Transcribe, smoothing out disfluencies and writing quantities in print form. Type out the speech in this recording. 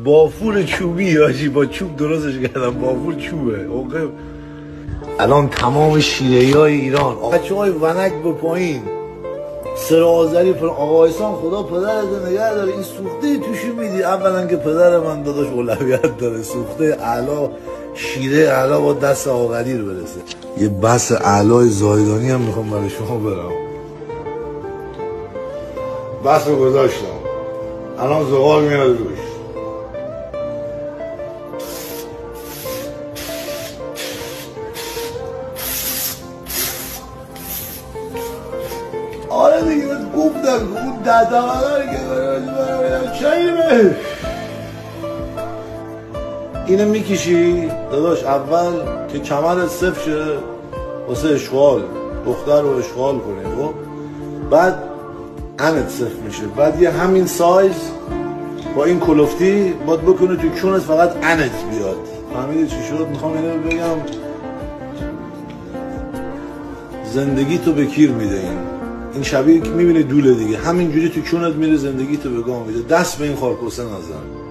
بافول چوبی هاشی با چوب درستش کردم. بافول چوبه. الان تمام شیره‌ای های ایران بچه های ونک به پایین سر آذری پر آقا احسان خدا پدرت نگه داره. این سوخته توشی میدی. اولا که پدر من داداش اولویت داره. سوخته اعلا شیره اعلا با دست آقا قدیر برسه. یه بس اعلای زاهدانی هم میخوام برای شما برم. بس رو گذاشتم الان زغال میاد روش. آره دیگه من گفتم اون ددامه که چایمه. اینو میکشی داداش اول که کمرت صفر شه واسه اشغال دختر رو اشغال کنی. خب بعد انت صفر میشه. بعد یه همین سایز با این کلفتی باید بکنه تو کونت فقط انت بیاد. فهمیدی چی شد؟ میخوام اینو بگم زندگی تو به کیر میده. این شبیه که میبینی دوله دیگه همینجوری تو کونت میره زندگی تو به گام میده. دست به این خارکوسه نزن.